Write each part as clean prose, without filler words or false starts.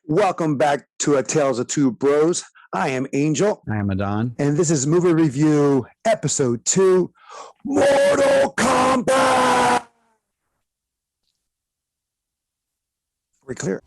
Welcome back to A Tales of Two Bros. I am Angel. I am Adan. And this is Movie Review Episode 2, Mortal Kombat! We're clear.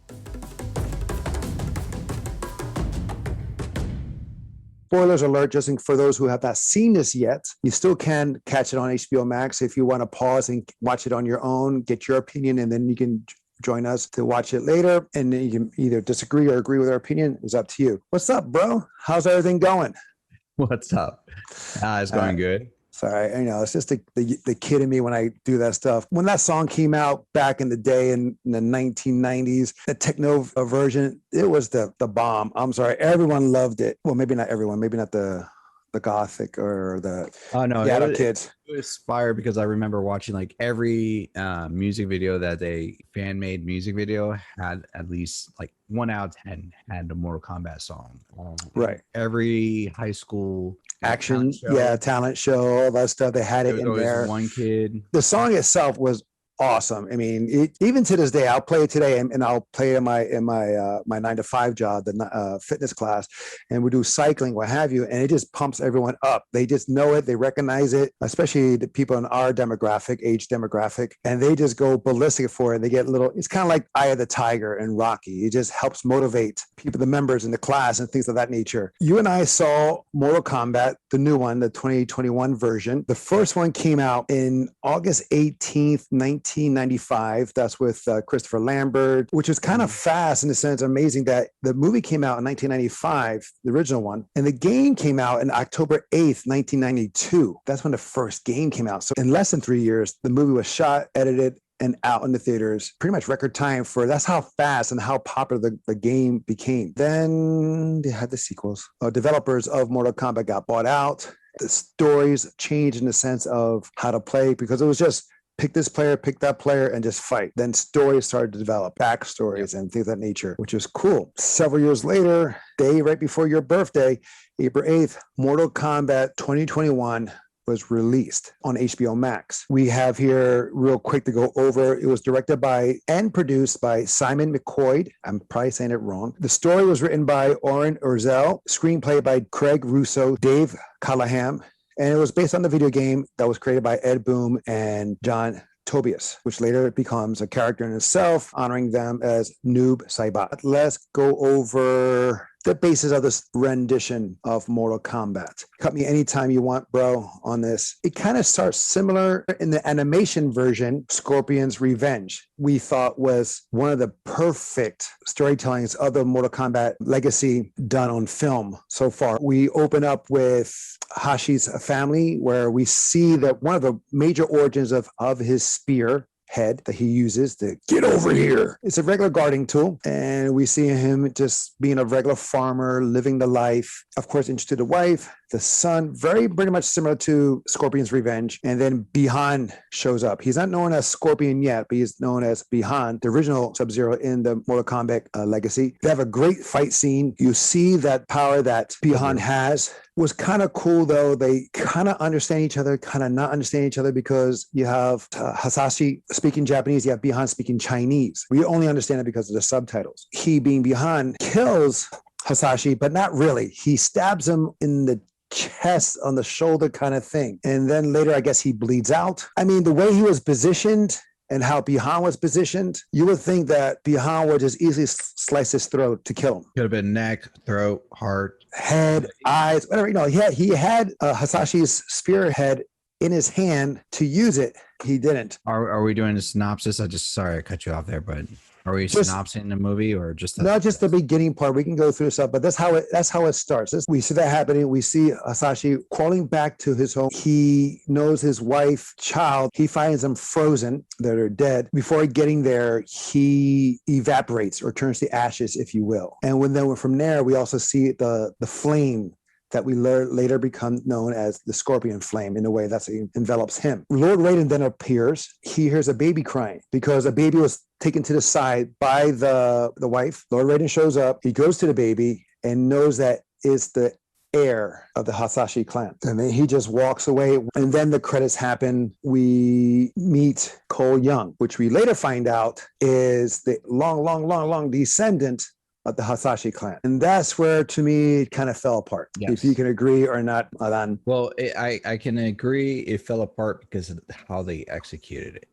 Spoilers alert, just for those who have not seen this yet. You still can catch it on HBO Max if you want to pause and watch it on your own, get your opinion, and then you can join us to watch it later, and you can either disagree or agree with our opinion. It's up to you. What's up, bro? How's everything going? What's up? It's going good. Sorry, it's just the kid in me when I do that stuff. When that song came out back in the day in the 1990s, the techno version, it was the bomb. I'm sorry, everyone loved it. Well, maybe not everyone. Maybe not the gothic or the kids. It was inspired because I remember watching like every music video that a fan made music video had at least like 1 out of 10 had a Mortal Kombat song. Right. Every high school action talent show, all that stuff, they had it in there. One kid. The song itself was awesome. I mean, even to this day, I'll play it today, and I'll play in my 9-to-5 job, the fitness class, and we do cycling, what have you, and it just pumps everyone up. They just know it, they recognize it, especially the people in our age demographic, and they just go ballistic for it. They get it's kind of like Eye of the Tiger and Rocky. It just helps motivate people, the members in the class, and things of that nature. You and I saw Mortal Kombat, the new one, the 2021 version. The first one came out in August 18th, 1995. That's with Christopher Lambert, which is kind of fast in the sense, amazing that the movie came out in 1995, the original one, and the game came out in October 8th, 1992. That's when the first game came out. So in less than 3 years, the movie was shot, edited, and out in the theaters, pretty much record time that's how fast and how popular the game became. Then they had the sequels. Developers of Mortal Kombat got bought out. The stories changed in the sense of how to play, because it was just pick this player, pick that player, and just fight. Then stories started to develop, backstories and things of that nature, which was cool. Several years later, day right before your birthday, April 8th, Mortal Kombat 2021 was released on HBO Max. We have here, real quick to go over, it was directed by and produced by Simon McQuoid. I'm probably saying it wrong. The story was written by Oren Ursel, screenplay by Craig Russo, Dave Callahan, and it was based on the video game that was created by Ed Boon and John Tobias, which later becomes a character in itself, honoring them as Noob Saibot. Let's go over the basis of this rendition of Mortal Kombat. Cut me anytime you want, bro, on this. It kind of starts similar in the animation version, Scorpion's Revenge. We thought was one of the perfect storytellings of the Mortal Kombat legacy done on film so far. We open up with Hashi's family, where we see that one of the major origins of his spear head that he uses to get over here. It's a regular guarding tool, and we see him just being a regular farmer, living the life. Of course, introduced the wife, the son, pretty much similar to Scorpion's Revenge. And then Bihan shows up. He's not known as Scorpion yet, but he's known as Bihan, the original Sub-Zero in the Mortal Kombat legacy. They have a great fight scene. You see that power that Bihan has. Was kind of cool, though. They kind of understand each other, kind of not understand each other, because you have Hasashi speaking Japanese, you have Bihan speaking Chinese. We only understand it because of the subtitles. He, being Bihan, kills Hasashi, but not really. He stabs him in the chest, on the shoulder kind of thing. And then later, I guess he bleeds out. I mean, the way he was positioned and how Bihan was positioned, you would think that Bihan would just easily slice his throat to kill him. Could have been neck, throat, heart, head, eyes, whatever. He had Hasashi's spearhead in his hand to use it. He didn't. Are we doing a synopsis? Sorry I cut you off there, but are we synopsing the movie or just just the beginning part? We can go through stuff, but that's how it starts. We see that happening. We see Hasashi crawling back to his home. He knows his wife, child. He finds them frozen, that are dead. Before getting there, he evaporates or turns to ashes, if you will. And from there, we also see the flame that we later become known as the Scorpion Flame, in a way that envelops him. Lord Raiden then appears. He hears a baby crying because a baby was taken to the side by the wife. Lord Raiden shows up. He goes to the baby and knows that it's the heir of the Hasashi clan. And then he just walks away. And then the credits happen. We meet Cole Young, which we later find out is the long descendant of the Hasashi clan. And that's where, to me, it kind of fell apart. Yes. If you can agree or not, Adan. Well, I can agree it fell apart because of how they executed it.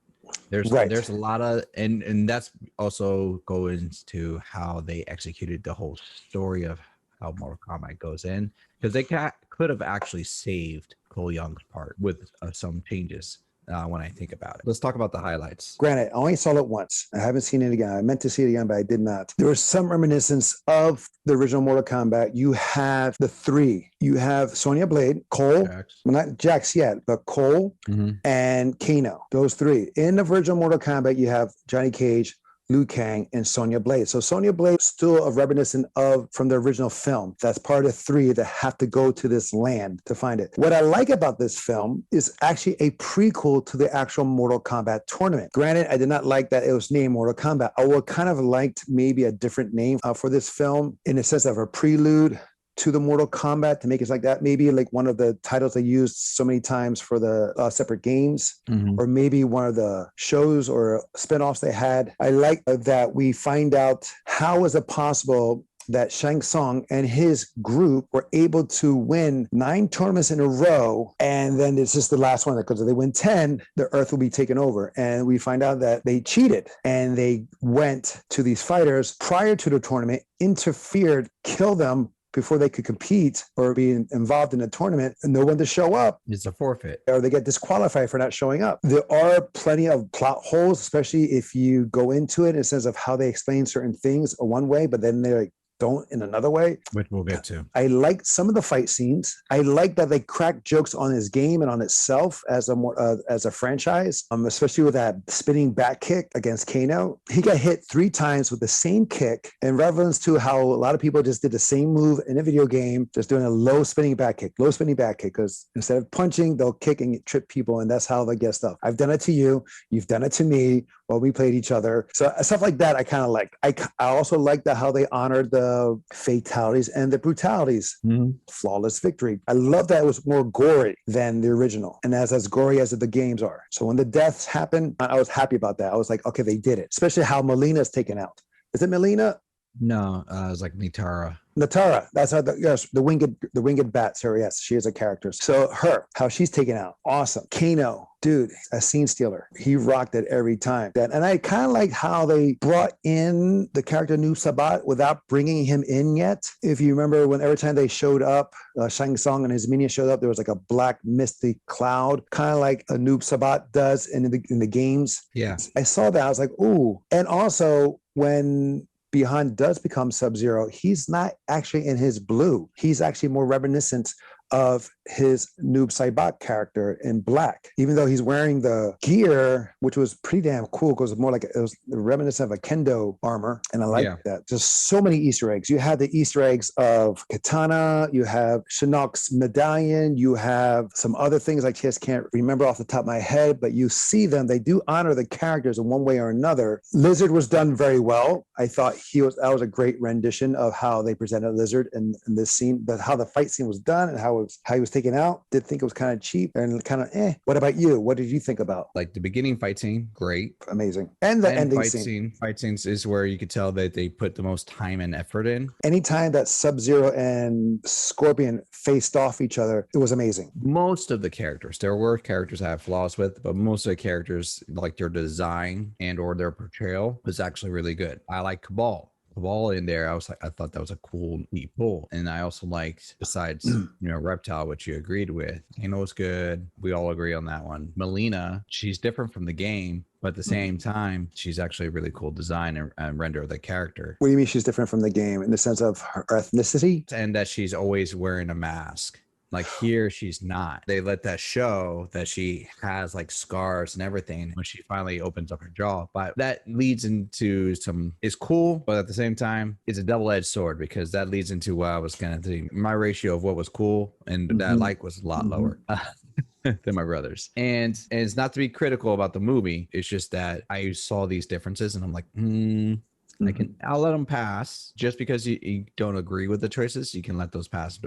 There's a lot of and that's also goes to how they executed the whole story of how Mortal Kombat goes in, because they could have actually saved Cole Young's part with some changes. When I think about it, let's talk about the highlights. Granted, I only saw it once. I haven't seen it again. I meant to see it again, but I did not. There was some reminiscence of the original Mortal Kombat. You have the three. You have Sonya Blade, Cole, Jax. well, not Jax yet, but Cole and Kano. Those three. In the original Mortal Kombat, you have Johnny Cage, Liu Kang, and Sonya Blade. So Sonya Blade is still a reminiscent of from the original film. That's part of three that have to go to this land to find it. What I like about this film is actually a prequel to the actual Mortal Kombat tournament. Granted, I did not like that it was named Mortal Kombat. I would kind of liked maybe a different name for this film in the sense of a prelude to the Mortal Kombat, to make it like that. Maybe like one of the titles they used so many times for the separate games, or maybe one of the shows or spinoffs they had. I like that we find out how is it possible that Shang Tsung and his group were able to win 9 tournaments in a row, and then it's just the last one, because if they win 10, the Earth will be taken over. And we find out that they cheated and they went to these fighters prior to the tournament, interfered, killed them before they could compete or be involved in the tournament, and no one to show up. It's a forfeit. Or they get disqualified for not showing up. There are plenty of plot holes, especially if you go into it in a sense of how they explain certain things one way, but then they're like, don't in another way, which we'll get to. I liked some of the fight scenes. I like that they cracked jokes on his game and on itself as a franchise, especially with that spinning back kick against Kano. He got hit 3 times with the same kick, in reference to how a lot of people just did the same move in a video game, just doing a low spinning back kick, because instead of punching, they'll kick and trip people, and that's how they get stuff. I've done it to you. You've done it to me while we played each other. So stuff like that I kind of liked. I also liked how they honored the fatalities and the brutalities. Flawless victory. I love that it was more gory than the original, and as gory as the games are. So when the deaths happened, I was happy about that. I was like, okay, they did it. Especially how Melina's taken out. Is it Melina? No, it was like Natara, that's how the winged bat. So yes, she is a character. So how she's taken out, awesome. Kano, dude, a scene stealer. He rocked it every time. And I kind of like how they brought in the character Noob Sabat without bringing him in yet. If you remember, when every time they showed up, Shang Tsung and his minions showed up, there was like a black misty cloud, kind of like a Noob Sabat does in the games. Yeah, I saw that. I was like, ooh. And also when Bihan does become Sub-Zero, he's not actually in his blue. He's actually more reminiscent of his Noob Saibot character in black, even though he's wearing the gear, which was pretty damn cool, because it was reminiscent of a kendo armor, and I like that. Just so many Easter eggs. You have the Easter eggs of Katana, you have Shinnok's medallion, you have some other things I just can't remember off the top of my head, but you see them. They do honor the characters in one way or another. Lizard was done very well. I thought that was a great rendition of how they presented Lizard in this scene, but how the fight scene was done and how he was taken out. Did think it was kind of cheap and kind of What about you? What did you think about? Like the beginning fight scene, great, amazing, and the ending scene. Fight scenes is where you could tell that they put the most time and effort in. Anytime that Sub-Zero and Scorpion faced off each other, it was amazing. Most of the characters, there were characters I have flaws with, but most of the characters, like their design and or their portrayal, was actually really good. I like Cabal in there. I thought that was a cool, neat pull. And I also liked, besides Reptile, which you agreed with, Kano was good. We all agree on that one. Melina, she's different from the game, but at the same time, she's actually a really cool design and render of the character. What do you mean she's different from the game in the sense of her ethnicity? And that she's always wearing a mask. Like here, she's not. They let that show that she has like scars and everything when she finally opens up her jaw. But that leads into it's cool, but at the same time, it's a double-edged sword, because that leads into what I was going to say. My ratio of what was cool and that I like was a lot lower than my brother's. And it's not to be critical about the movie. It's just that I saw these differences and I'm like, I'll let them pass. Just because you don't agree with the choices, you can let those pass.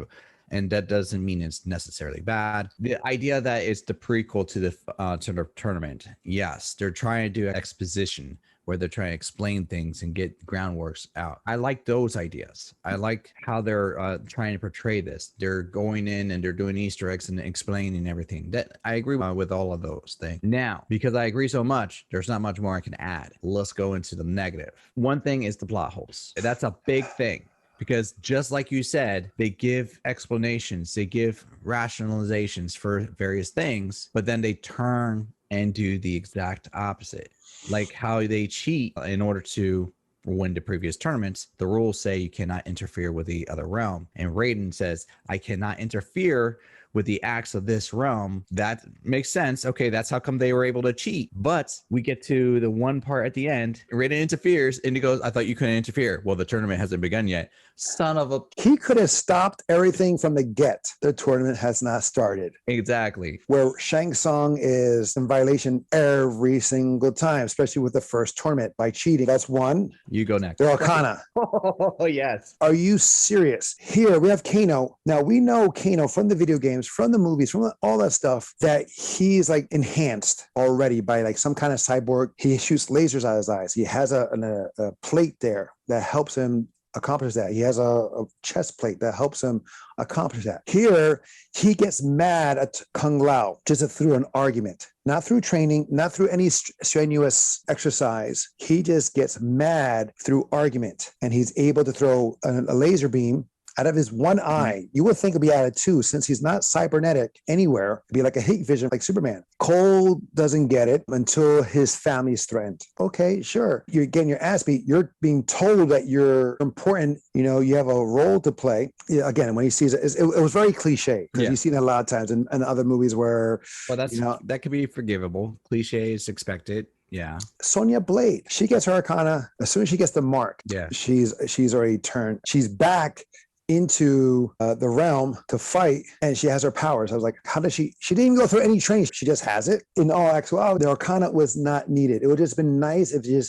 And that doesn't mean it's necessarily bad. The idea that it's the prequel to the tournament, yes, they're trying to do exposition, where they're trying to explain things and get groundworks out. I like those ideas. I like how they're trying to portray this. They're going in and they're doing Easter eggs and explaining everything. That I agree with all of those things. Now, because I agree so much, there's not much more I can add. Let's go into the negative. One thing is the plot holes. That's a big thing. Because just like you said, they give explanations, they give rationalizations for various things, but then they turn and do the exact opposite. Like how they cheat in order to win the previous tournaments. The rules say you cannot interfere with the other realm. And Raiden says, I cannot interfere with the acts of this realm. That makes sense. Okay, that's how come they were able to cheat. But we get to the one part at the end, Raiden interferes and he goes, I thought you couldn't interfere. Well, the tournament hasn't begun yet. Son of a... He could have stopped everything from the get. The tournament has not started. Exactly. Where Shang Tsung is in violation every single time, especially with the first tournament by cheating. That's one. You go next. The Arcana. Oh, yes. Are you serious? Here we have Kano. Now we know Kano from the video games, from the movies, from all that stuff, that he's like enhanced already by like some kind of cyborg. He shoots lasers out of his eyes. He has a plate there that helps him accomplish that. He has a chest plate that helps him accomplish that. Here, he gets mad at Kung Lao just through an argument, not through training, not through any strenuous exercise. He just gets mad through argument, and he's able to throw a laser beam out of his one eye. You would think it'd be out of two, since he's not cybernetic anywhere. It'd be like a heat vision, like Superman. Cole doesn't get it until his family's threatened. Okay, sure. You're getting your ass beat. You're being told that you're important. You know, you have a role to play. Yeah, again, when he sees it, it was very cliche, because you've seen it a lot of times in other movies where, well, that's, you know, that could be forgivable. Cliche is expected. Yeah. Sonya Blade, she gets her Arcana. As soon as she gets the mark, she's already turned. She's back into the realm to fight, and she has her powers. I was like, how does she didn't even go through any training. She just has it. In all actuality, the Arcana was not needed. It would just been nice if you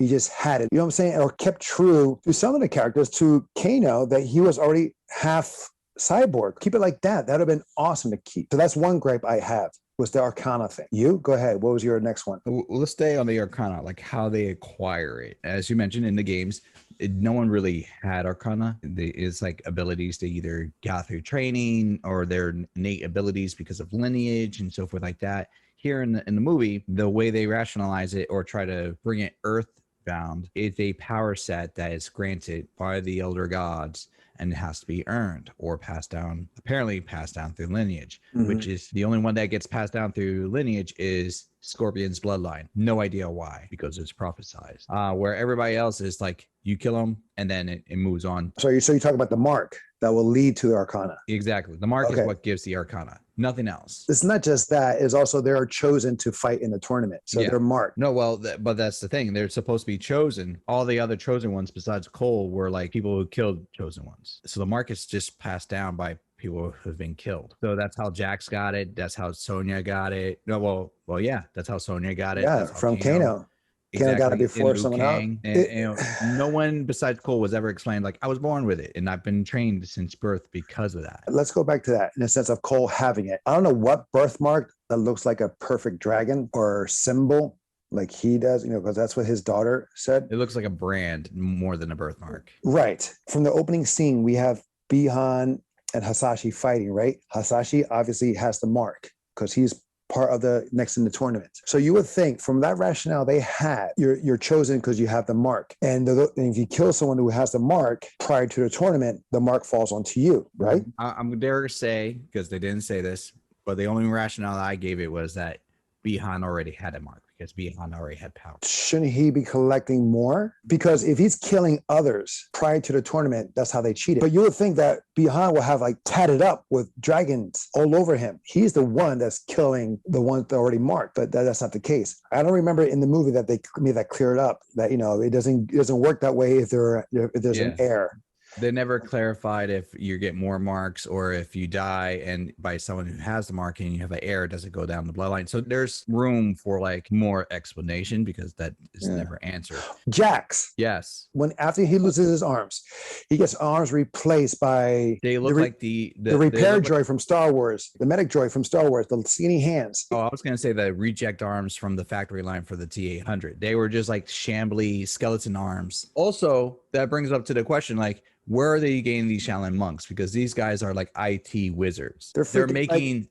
just had it. You know what I'm saying? Or kept true to some of the characters, to Kano, that he was already half cyborg. Keep it like that. That would have been awesome to keep. So that's one gripe I have, was the Arcana thing. You go ahead. What was your next one? Let's stay on the Arcana, like how they acquire it. As you mentioned in the games, no one really had Arcana. It's like abilities they either got through training or their innate abilities because of lineage and so forth like that. Here in the movie, the way they rationalize it or try to bring it earthbound is a power set that is granted by the elder gods, and it has to be earned or passed down, apparently passed down through lineage, which is the only one that gets passed down through lineage is Scorpion's bloodline. No idea why, because it's prophesized. Where everybody else is like, you kill him and then it moves on. So you're talking about the mark that will lead to the Arcana. Exactly. The mark is what gives the Arcana. Nothing else. It's not just that. It's also they are chosen to fight in the tournament. So they're marked. No, well, but that's the thing. They're supposed to be chosen. All the other chosen ones besides Cole were like people who killed chosen ones. So the mark is just passed down by people who've been killed. So that's how Jax got it. That's how Sonya got it. No, well, yeah, that's how Sonya got it. Yeah, from Kano. Exactly. Got it before someone else. And you know, no one besides Cole was ever explained like, I was born with it and I've been trained since birth because of that. Let's go back to that in the sense of Cole having it. I don't know what birthmark that looks like a perfect dragon or symbol like he does, you know, because that's what his daughter said. It looks like a brand more than a birthmark. Right. From the opening scene, we have Bihan and Hasashi fighting, right? Hasashi obviously has the mark because he's part of the next in the tournament. So you would think from that rationale they had, you're chosen because you have the mark. And if you kill someone who has the mark prior to the tournament, the mark falls onto you, right? I'm dare to say, because they didn't say this, but the only rationale I gave it was that Bihan already had a mark because Bihan already had power. Shouldn't he be collecting more? Because if he's killing others prior to the tournament, that's how they cheated. But you would think that Bihan will have like tatted up with dragons all over him. He's the one that's killing the ones that are already marked, but that's not the case. I don't remember in the movie that they made that cleared up that, you know, it doesn't work that way if there's an heir. They never clarified if you get more marks or if you die and by someone who has the mark and you have an heir, does it go down the bloodline? So there's room for like more explanation because that is never answered. Jax. Yes. When after he loses his arms, he gets arms replaced by They look like the repair droid from Star Wars, the medic droid from Star Wars, the skinny hands. Oh, I was going to say the reject arms from the factory line for the T-800. They were just like shambly skeleton arms. Also, that brings up to the question, like, where are they getting these Shaolin monks? Because these guys are like IT wizards. They're making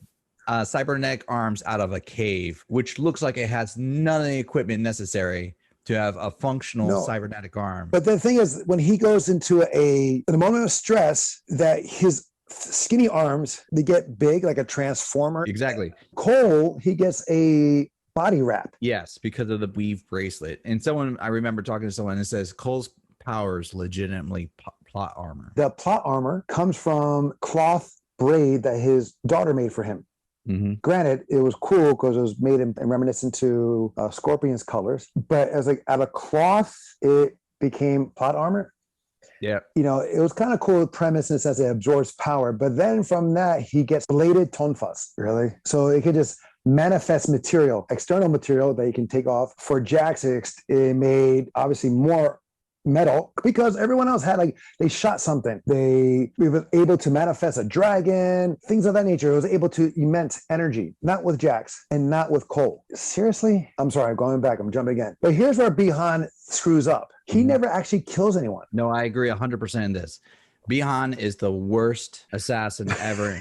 cybernetic arms out of a cave, which looks like it has none of the equipment necessary to have a functional cybernetic arm. But the thing is, when he goes into in a moment of stress, that his skinny arms, they get big like a transformer. Exactly. Cole, he gets a body wrap. Yes, because of the weave bracelet. And I remember talking to someone and says Cole's powers legitimately plot armor. The plot armor comes from cloth braid that his daughter made for him. Mm-hmm. Granted, it was cool because it was made in reminiscent to Scorpion's colors, but as like out of cloth, it became plot armor. Yeah. You know, it was kind of cool premise in the sense that it absorbs power, but then from that, he gets bladed tonfas, really. So it could just manifest material, external material that you can take off. For Jax, it made obviously more metal because everyone else had like they shot something. We were able to manifest a dragon, things of that nature. It was able to immense energy, not with Jax and not with Cole. Seriously? I'm sorry, I'm going back. I'm jumping again. But here's where Bihan screws up. He never actually kills anyone. No, I agree 100% in this. Bihan is the worst assassin ever.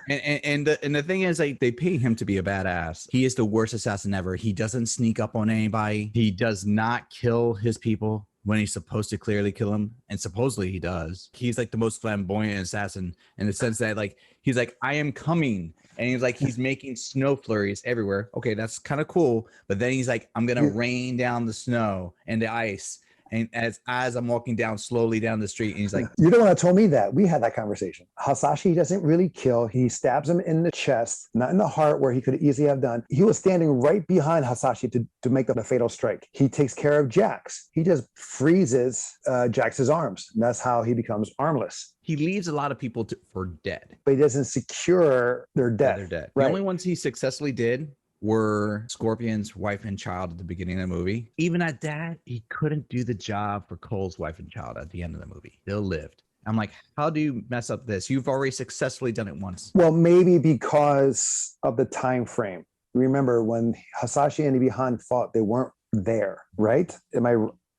and the thing is, like, they pay him to be a badass. He is the worst assassin ever. He doesn't sneak up on anybody. He does not kill his people when he's supposed to clearly kill him, and supposedly he does. He's like the most flamboyant assassin in the sense that like he's like, I am coming, and he's making snow flurries everywhere. Okay, that's kind of cool, but then he's like, I'm gonna rain down the snow and the ice. And as I'm walking slowly down the street, and he's like, you're the one that told me that. We had that conversation. Hasashi doesn't really kill. He stabs him in the chest, not in the heart where he could easily have done. He was standing right behind Hasashi to make the fatal strike. He takes care of Jax. He just freezes Jax's arms. And that's how he becomes armless. He leaves a lot of people for dead. But he doesn't secure their death. Yeah, they're dead. Right. The only ones he successfully did were Scorpion's wife and child at the beginning of the movie. Even at that, he couldn't do the job for Cole's wife and child at the end of the movie. Still lived. I'm like, how do you mess up this? You've already successfully done it once. Well, maybe because of the time frame. Remember when Hasashi and Bihan fought, they weren't there, right?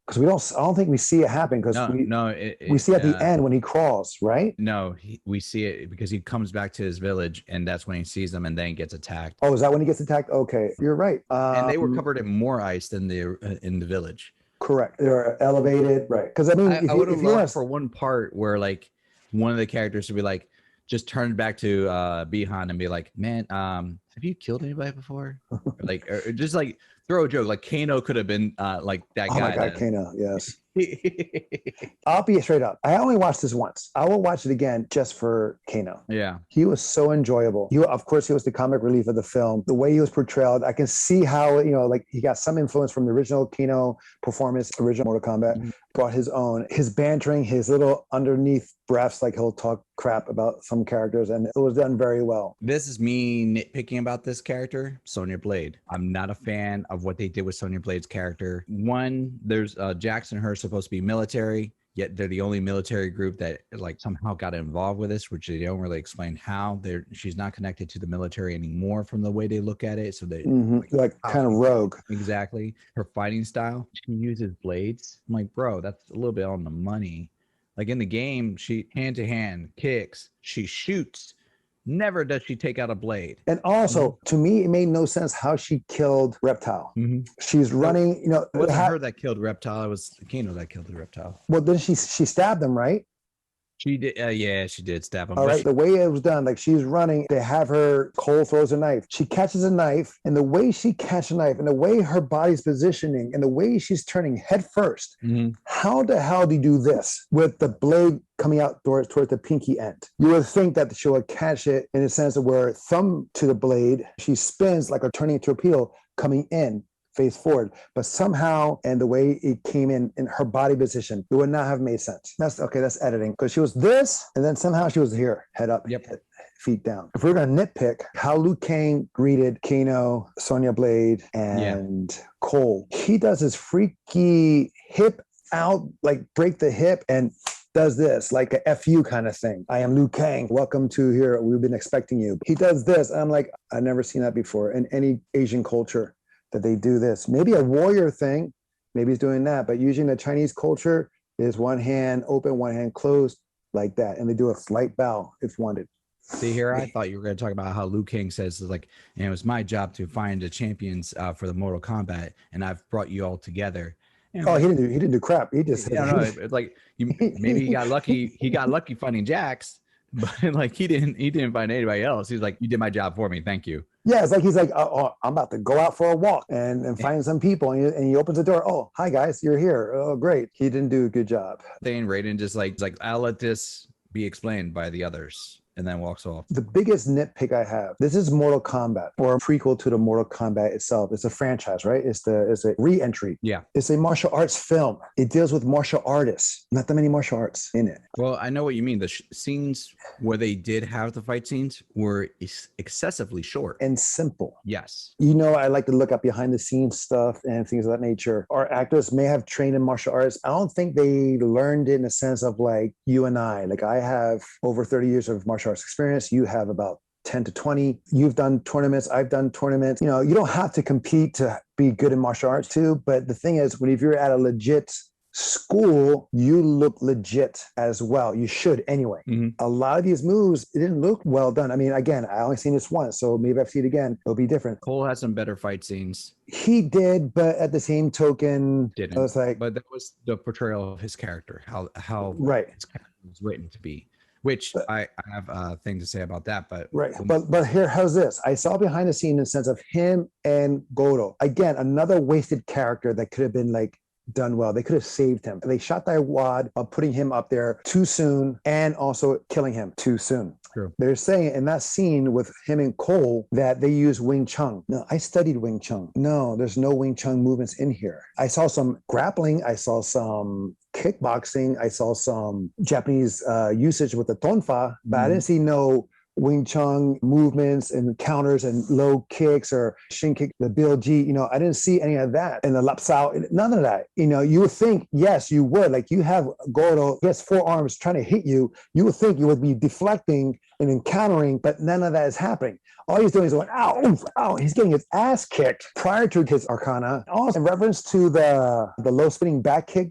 Because I don't think we see it happen because we see at the end when he crawls, right? No, we see it because he comes back to his village and that's when he sees them and then gets attacked. Oh, is that when he gets attacked? Okay, you're right. And they were covered in more ice than in the village. Correct. They're elevated, right? Because I mean, I would have loved for one part where like one of the characters would be like, just turn back to Bihan and be like, man, have you killed anybody before? or just like throw a joke. Like Kano could have been like that guy. Oh my God, Kano, yes. I'll be straight up. I only watched this once. I will watch it again just for Kano. Yeah. He was so enjoyable. Of course, he was the comic relief of the film. The way he was portrayed, I can see how, like he got some influence from the original Kano performance, original Mortal Kombat, brought his own. His bantering, his little underneath breaths, like he'll talk crap about some characters, and it was done very well. This is me nitpicking about this character, Sonya Blade. I'm not a fan of what they did with Sonya Blade's character. One, there's Jax and her supposed to be military, yet they're the only military group that like somehow got involved with this, which they don't really explain how. She's not connected to the military anymore from the way they look at it. So they like kind of rogue. Exactly. Her fighting style, she uses blades. I'm like, bro, that's a little bit on the money. Like in the game, she hand to hand kicks, she shoots. Never does she take out a blade. And also, to me, it made no sense how she killed Reptile. She's running, It wasn't her that killed Reptile. It was Kano that killed the Reptile. Well, then she stabbed him, right? She did. Yeah, she did stab him. All right. The way it was done, like she's running, they have her, Cole throws a knife. She catches a knife, and the way she catches a knife, and the way her body's positioning, and the way she's turning head first, how the hell do you do this with the blade coming out towards the pinky end? You would think that she would catch it in a sense of where thumb to the blade, she spins like a turning torpedo coming in face forward. But somehow, and the way it came in her body position, it would not have made sense. That's okay. That's editing, because she was this, and then somehow she was here, head up, feet down. If we're gonna nitpick how Liu Kang greeted Kano, Sonya Blade, and Cole, he does his freaky hip out, like break the hip and does this like a FU kind of thing. I am Liu Kang. Welcome to here. We've been expecting you. He does this. I'm like, I've never seen that before in any Asian culture that they do this. Maybe a warrior thing. Maybe he's doing that. But usually in the Chinese culture is one hand open, one hand closed like that. And they do a slight bow if wanted. See here, I thought you were going to talk about how Liu Kang says, like, and it was my job to find the champions for the Mortal Kombat, and I've brought you all together. And he didn't do crap. He just it's like maybe he got lucky. He got lucky finding Jax, but like he didn't find anybody else. He's like, you did my job for me, thank you. Yeah, it's like he's like, oh, I'm about to go out for a walk and find some people, and he opens the door. Oh, hi guys, you're here. Oh, great. He didn't do a good job. Then Raiden just like I'll let this be explained by the others, and then walks off. The biggest nitpick I have, this is Mortal Kombat, or a prequel to the Mortal Kombat itself. It's a franchise, right? It's a re-entry. Yeah. It's a martial arts film. It deals with martial artists. Not that many martial arts in it. Well, I know what you mean. The scenes where they did have the fight scenes were excessively short. And simple. Yes. You know, I like to look up behind the scenes stuff and things of that nature. Our actors may have trained in martial arts. I don't think they learned it in a sense of like you and I. Like I have over 30 years of martial arts experience. You have about 10 to 20. You've done tournaments. I've done tournaments. You know, you don't have to compete to be good in martial arts too. But the thing is, if you're at a legit school, you look legit as well. You should anyway. Mm-hmm. A lot of these moves, it didn't look well done. I mean, again, I only seen this once, so maybe I've seen it again. It'll be different. Cole has some better fight scenes. He did, but at the same token, didn't. I was like, but that was the portrayal of his character, how right. His character was written to be. Which I have a thing to say about that, but right. But here, how's this? I saw behind the scene in the sense of him and Goro. Again, another wasted character that could have been like done well. They could have saved him. They shot that wad of putting him up there too soon and also killing him too soon. True. They're saying in that scene with him and Cole that they use Wing Chun. No, I studied Wing Chun. No, there's no Wing Chun movements in here. I saw some grappling. I saw some kickboxing. I saw some Japanese usage with the tonfa, but I didn't see no Wing Chun movements and counters and low kicks or shin kick, the Bill G. You know, I didn't see any of that. And the lapsao, none of that. You know, you would think, yes, you would. Like you have Goro, he has 4 arms trying to hit you. You would think you would be deflecting and encountering, but none of that is happening. All he's doing is going, ow, oof, ow. He's getting his ass kicked prior to his Arcana. Also, in reference to the low spinning back kick,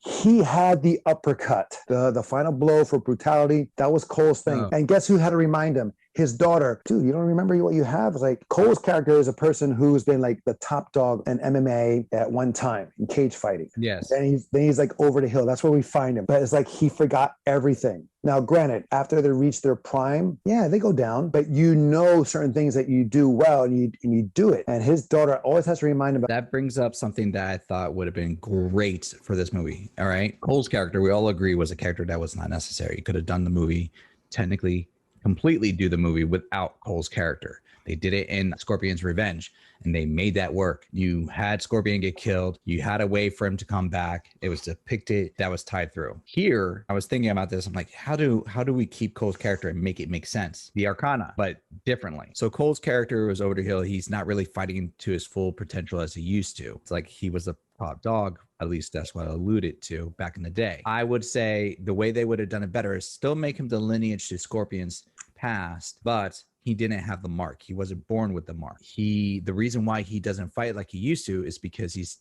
he had the uppercut, the final blow for brutality. That was Cole's thing. Oh. And guess who had to remind him? His daughter. Dude, you don't remember what you have? It's like Cole's character is a person who's been like the top dog in MMA at one time in cage fighting. Yes. And he's like over the hill. That's where we find him. But it's like he forgot everything. Now, granted, after they reach their prime, yeah, they go down. But you know certain things that you do well and you do it. And his daughter always has to remind him about that. Brings up something that I thought would have been great for this movie. All right. Cole's character, we all agree, was a character that was not necessary. He could have done the movie technically completely do the movie without Cole's character. They did it in Scorpion's Revenge, and they made that work. You had Scorpion get killed. You had a way for him to come back. It was depicted. That was tied through. Here, I was thinking about this. I'm like, how do we keep Cole's character and make it make sense? The Arcana, but differently. So Cole's character was over the hill. He's not really fighting to his full potential as he used to. It's like he was a top dog. At least that's what I alluded to back in the day. I would say the way they would have done it better is still make him the lineage to Scorpion's past, but he didn't have the mark. He wasn't born with the mark. The reason why he doesn't fight like he used to is because he's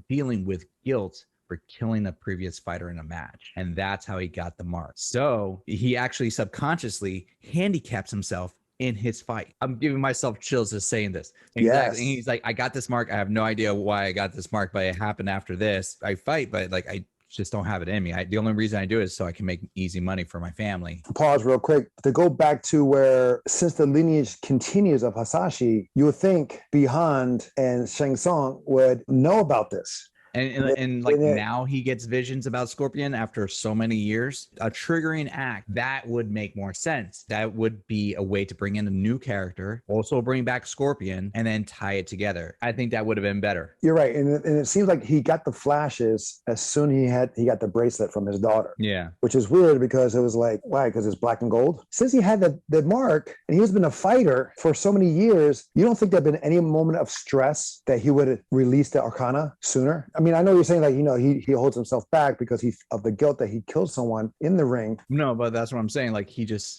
dealing with guilt for killing a previous fighter in a match. And that's how he got the mark. So he actually subconsciously handicaps himself in his fight. I'm giving myself chills just saying this. Exactly. Yes. And he's like, I got this mark. I have no idea why I got this mark, but it happened after this. I fight, but like I just don't have it in me. The only reason I do it is so I can make easy money for my family. Pause real quick to go back to where, since the lineage continues of Hasashi, you would think Bi-Han and Shang Tsung would know about this. And like then now he gets visions about Scorpion after so many years. A triggering act that would make more sense. That would be a way to bring in a new character, also bring back Scorpion, and then tie it together. I think that would have been better. You're right, and it seems like he got the flashes as soon he got the bracelet from his daughter. Yeah. Which is weird because it was like, why? Because it's black and gold. Since he had the mark and he's been a fighter for so many years, you don't think there'd been any moment of stress that he would release the Arcana sooner? I mean, I know you're saying that, you know, he holds himself back because of the guilt that he killed someone in the ring. No, but that's what I'm saying. Like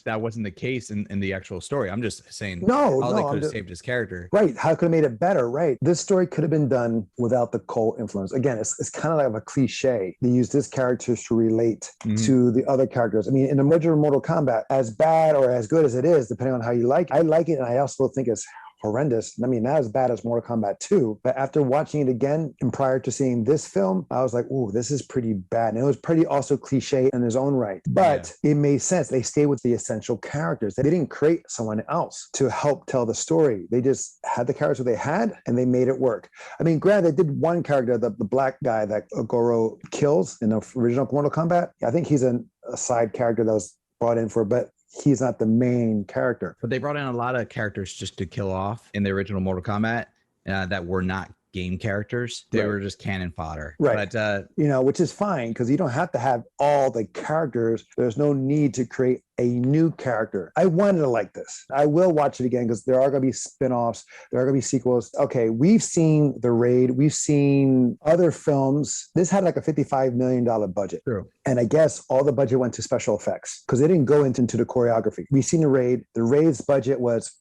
that wasn't the case in the actual story. I'm just saying No, they could have saved his character. Right. How could have made it better? Right. This story could have been done without the cult influence. Again, it's kind of like a cliche. They use this character to relate to the other characters. I mean, in the original Mortal Kombat, as bad or as good as it is, depending on how you like it, I like it, and I also think it's horrendous. I mean, not as bad as Mortal Kombat 2, but after watching it again and prior to seeing this film, I was like, ooh, this is pretty bad. And it was pretty also cliche in his own right, but it made sense. They stayed with the essential characters. They didn't create someone else to help tell the story. They just had the character they had and they made it work. I mean, granted, they did one character, the black guy that Goro kills in the original Mortal Kombat. I think he's a side character that was brought in for, but he's not the main character. But they brought in a lot of characters just to kill off in the original Mortal Kombat that were not game characters. They were just cannon fodder. Right. But, you know, which is fine because you don't have to have all the characters. There's no need to create a new character. I wanted to like this. I will watch it again because there are going to be spinoffs. There are going to be sequels. Okay, we've seen The Raid. We've seen other films. This had like a $55 million budget. True. And I guess all the budget went to special effects because they didn't go into the choreography. We've seen The Raid. The Raid's budget was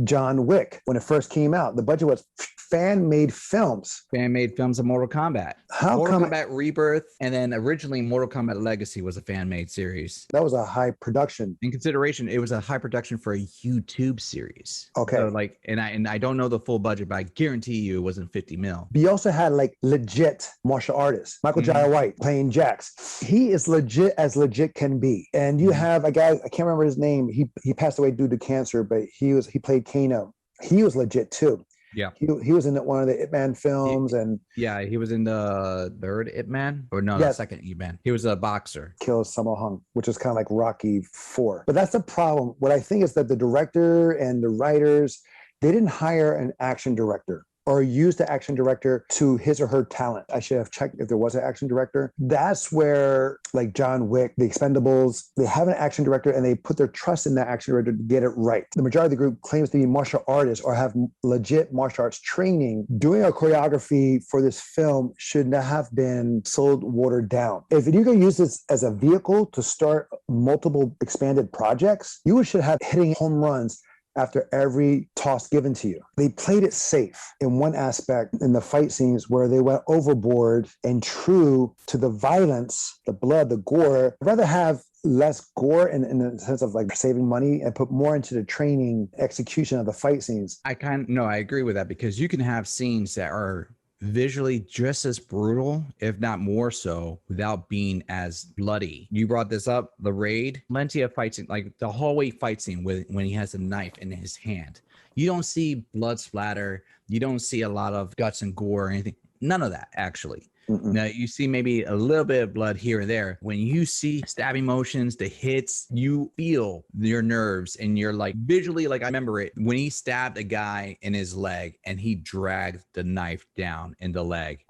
John Wick. When it first came out, the budget was fan-made films. Fan-made films of Mortal Kombat. Mortal Kombat Rebirth, and then originally Mortal Kombat Legacy was a fan-made series. That was a high production. In consideration, it was a high production for a YouTube series. Okay. So like, and I don't know the full budget, but I guarantee you it wasn't 50 mil. But you also had like legit martial artists. Michael Jai White playing Jax. He is legit as legit can be. And you have a guy, I can't remember his name. He passed away due to cancer, but he played Kano. He was legit too. Yeah. He was in one of the Ip Man films. He was in the third Ip Man, or no, the second Ip Man. He was a boxer. Kills Sammo Hung, which is kind of like Rocky 4. But that's the problem. What I think is that the director and the writers, they didn't hire an action director or use the action director to his or her talent. I should have checked if there was an action director. That's where, like John Wick, The Expendables, they have an action director and they put their trust in that action director to get it right. The majority of the group claims to be martial artists or have legit martial arts training. Doing a choreography for this film should not have been so watered down. If you're going to use this as a vehicle to start multiple expanded projects, you should have hitting home runs after every toss given to you. They played it safe in one aspect in the fight scenes where they went overboard and true to the violence, the blood, the gore. I'd rather have less gore in the sense of like saving money and put more into the training execution of the fight scenes. I agree with that because you can have scenes that are visually just as brutal, if not more so, without being as bloody. You brought this up, The Raid. Plenty of fight scene, like the hallway fight scene when he has a knife in his hand. You don't see blood splatter. You don't see a lot of guts and gore or anything. None of that, actually. Now, you see maybe a little bit of blood here and there. When you see stabbing motions, the hits, you feel your nerves and you're like visually, like I remember it when he stabbed a guy in his leg and he dragged the knife down in the leg.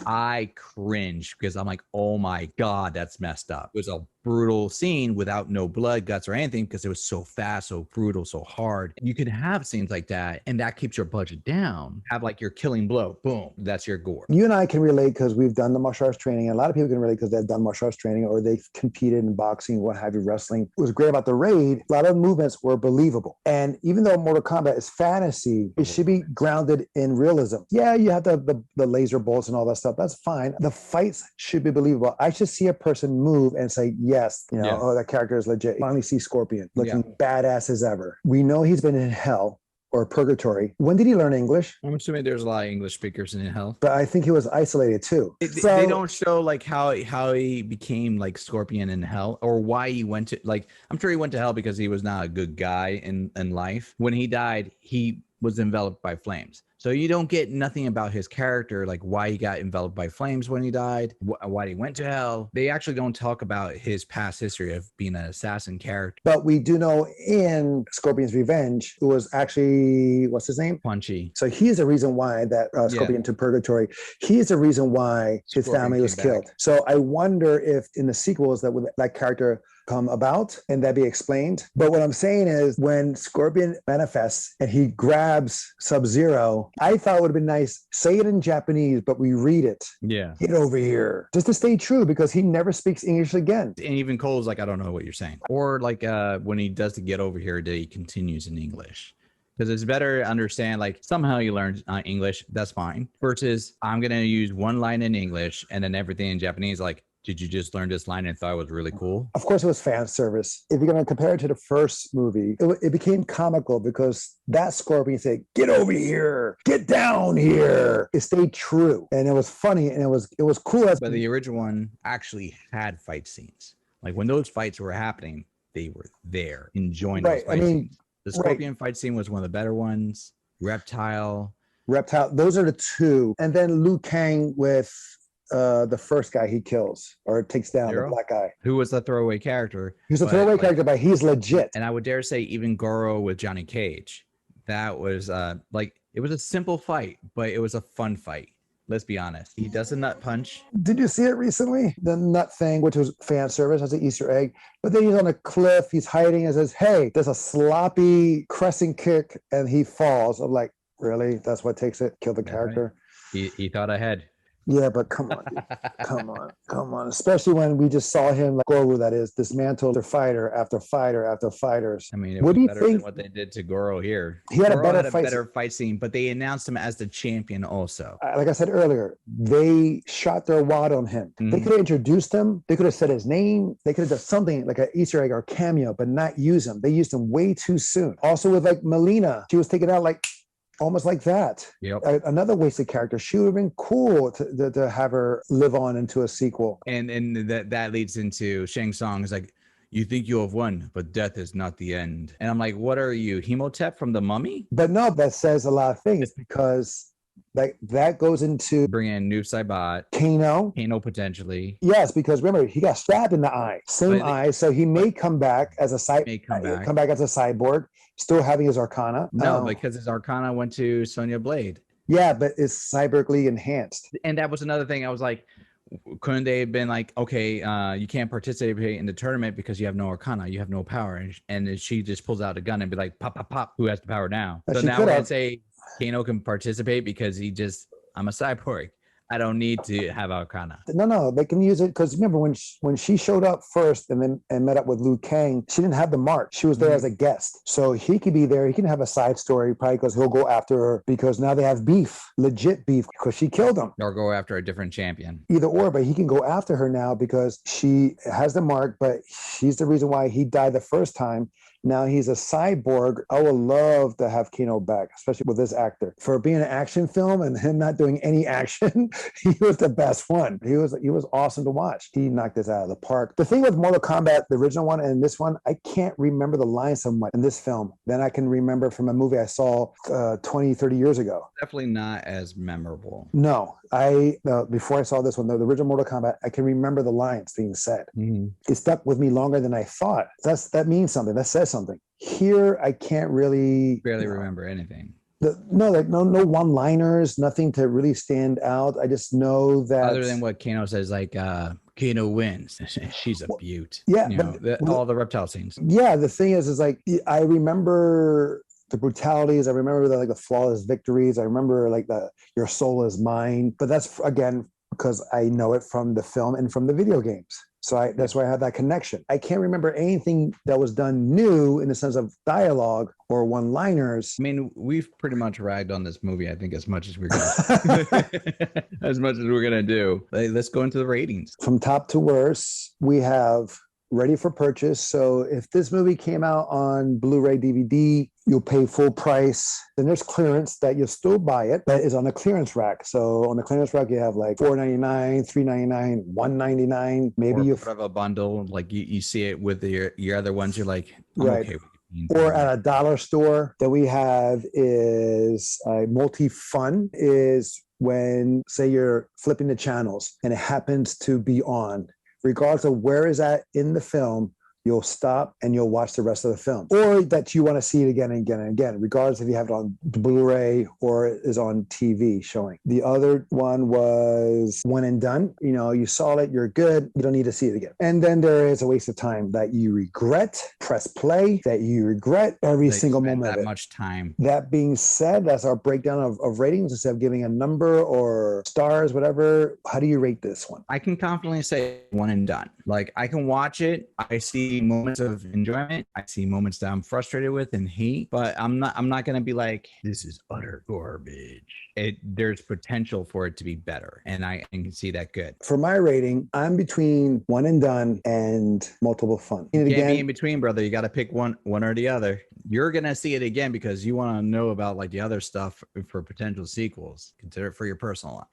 I cringed because I'm like, oh my God, that's messed up. It was a brutal scene without no blood, guts, or anything because it was so fast, so brutal, so hard. You can have scenes like that, and that keeps your budget down. Have like your killing blow, boom, that's your gore. You and I can relate because we've done the martial arts training, and a lot of people can relate because they've done martial arts training or they've competed in boxing, what have you, wrestling. What was great about The Raid, a lot of movements were believable. And even though Mortal Kombat is fantasy, it should be grounded in realism. Yeah, you have the laser bolts and all that stuff. That's fine. The fights should be believable. I should see a person move and say, yes, oh, that character is legit. Finally see Scorpion looking badass as ever. We know he's been in hell or purgatory. When did he learn English? I'm assuming there's a lot of English speakers in hell. But I think he was isolated too. They don't show like how he became like Scorpion in hell or why he went to, like, I'm sure he went to hell because he was not a good guy in life. When he died, he was enveloped by flames. So you don't get nothing about his character, like why he got enveloped by flames when he died, why he went to hell. They actually don't talk about his past history of being an assassin character. But we do know in Scorpion's Revenge, it was actually, what's his name? Punchy. So he's the reason why that Scorpion to Purgatory. He's the reason why his Scorpion family was came back. killed. So I wonder if in the sequels that would that character come about and that be explained. But what I'm saying is when Scorpion manifests and he grabs Sub-Zero, I thought it would have been nice, say it in Japanese, but we read it. Yeah. Get over here. Just to stay true, because he never speaks English again. And even Cole's like, I don't know what you're saying. Or like when he does the get over here, that he continues in English. Because it's better to understand, like, somehow you learn English, that's fine. Versus I'm going to use one line in English and then everything in Japanese, like, did you just learn this line and thought it was really cool? Of course, it was fan service. If you're going to compare it to the first movie, it became comical because that Scorpion said, get over here, get down here. It stayed true. And it was funny and it was cool. But the original one actually had fight scenes. Like when those fights were happening, they were there enjoying those fight scenes. The Scorpion fight scene was one of the better ones. Reptile. Those are the two. And then Liu Kang with the first guy he kills or takes down, the black guy. Who was the throwaway character. He's a throwaway character, but he's legit. And I would dare say even Goro with Johnny Cage. That was like, it was a simple fight, but it was a fun fight. Let's be honest. He does a nut punch. Did you see it recently? The nut thing, which was fan service, as an Easter egg. But then he's on a cliff, he's hiding and says, hey, there's a sloppy crescent kick and he falls. I'm like, really? That's what takes it? Kill the character? Right. He thought ahead. Yeah, but come on, come on. Especially when we just saw him, like Goro, that is, dismantle their fighter after fighter after fighters. I mean, it was better than what they did to Goro here. He had Goro a better fight scene, but they announced him as the champion also. Like I said earlier, they shot their wad on him. Mm-hmm. They could have introduced him. They could have said his name. They could have done something like an Easter egg or cameo, but not use him. They used him way too soon. Also with like Melina, she was taken out like almost like that. Yep. Another wasted character. She would have been cool to have her live on into a sequel. And that leads into Shang Tsung is like, you think you have won, but death is not the end. And I'm like, what are you, Hemotep from the Mummy? But no, that says a lot of things because that goes into bring in Noob Saibot, Kano potentially. Yes, because remember he got stabbed in the eye, eye, so he may come back as a cyborg, still having his Arcana. No, because his Arcana went to Sonya Blade. Yeah, but it's cybergly enhanced. And that was another thing. I was like, couldn't they have been like, okay, you can't participate in the tournament because you have no Arcana, you have no power, and she just pulls out a gun and be like, pop, pop, pop, who has the power now? So now we're gonna say Kano can participate because I'm a cyborg. I don't need to have Arcana. No, they can use it because remember when she showed up first and met up with Liu Kang, she didn't have the mark. She was there as a guest, so he could be there. He can have a side story probably because he'll go after her because now they have beef, legit beef, because she killed him. Or go after a different champion. Either or, but he can go after her now because she has the mark, but she's the reason why he died the first time. Now he's a cyborg. I would love to have Kano back, especially with this actor. For being an action film and him not doing any action, he was the best one. He was awesome to watch. He knocked this out of the park. The thing with Mortal Kombat, the original one and this one, I can't remember the lines so much in this film than I can remember from a movie I saw 20, 30 years ago. Definitely not as memorable. No, before I saw this one, the original Mortal Kombat, I can remember the lines being said. Mm-hmm. It stuck with me longer than I thought. That means something. That says something. Here, I can't really barely remember anything. No one-liners, nothing to really stand out. I just know that other than what Kano says, like Kano wins. She's a beaut. Yeah, all the reptile scenes. Yeah, the thing is like I remember the brutalities. I remember the flawless victories. I remember like your soul is mine. But that's again because I know it from the film and from the video games. So that's why I have that connection. I can't remember anything that was done new in the sense of dialogue or one-liners. I mean, we've pretty much ragged on this movie, I think, as much as we're gonna do. Let's go into the ratings. From top to worst, we have ready for purchase. So if this movie came out on Blu-ray DVD, you'll pay full price. Then there's clearance that you'll still buy it, but it's on the clearance rack. So on the clearance rack, you have like $4.99, $3.99, $1.99. Maybe you have a bundle, like you see it with your other ones. You're like, right. Okay with or at a dollar store that we have is multi-fun is when, say, you're flipping the channels and it happens to be on, regardless of where is that in the film, you'll stop and you'll watch the rest of the film, or that you want to see it again and again and again, regardless if you have it on Blu-ray or is on TV showing. The other one was one and done. You know, you saw it, you're good. You don't need to see it again. And then there is a waste of time that you regret. Press play that you regret every single moment of that it. much time. That being said, that's our breakdown of ratings. Instead of giving a number or stars, whatever, how do you rate this one? I can confidently say one and done. Like, I can watch it. I see moments of enjoyment. I see moments that I'm frustrated with and hate, but I'm not going to be like, this is utter garbage. There's potential for it to be better. And I can see that good. For my rating, I'm between one and done and multiple fun. You can't be in between, brother. You got to pick one or the other. You're going to see it again because you want to know about like the other stuff for potential sequels. Consider it for your personal life.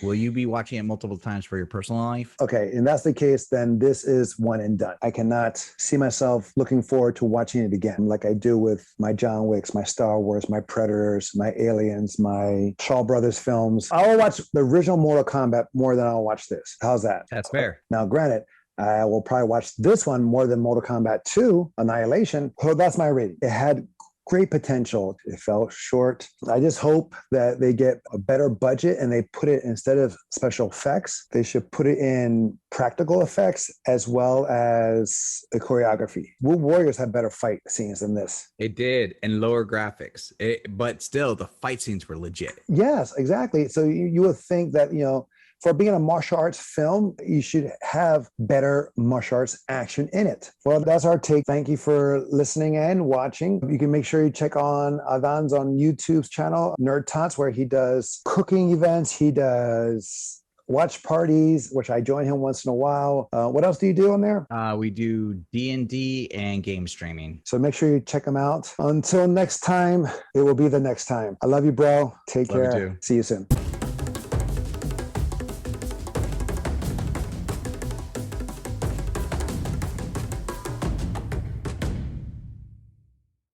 Will you be watching it multiple times for your personal life? Okay, and that's the case, then this is one and done. I cannot see myself looking forward to watching it again like I do with my John Wicks, my Star Wars, my Predators, my Aliens, my Shaw Brothers films. I will watch the original Mortal Kombat more than I'll watch this. How's that? That's fair. Now, granted, I will probably watch this one more than Mortal Kombat 2, Annihilation. So that's my rating. It had great potential. It fell short. I just hope that they get a better budget and they put it, instead of special effects, they should put it in practical effects as well as the choreography. Wood Warriors had better fight scenes than this. It did, and lower graphics. But still, the fight scenes were legit. Yes, exactly. So you would think that, you know, for being a martial arts film, you should have better martial arts action in it. Well, that's our take. Thank you for listening and watching. You can make sure you check on Adan's on YouTube's channel, Nerd Tots, where he does cooking events. He does watch parties, which I join him once in a while. What else do you do on there? We do D&D and game streaming. So make sure you check him out. Until next time, it will be the next time. I love you, bro. Take care. Love you too. See you soon.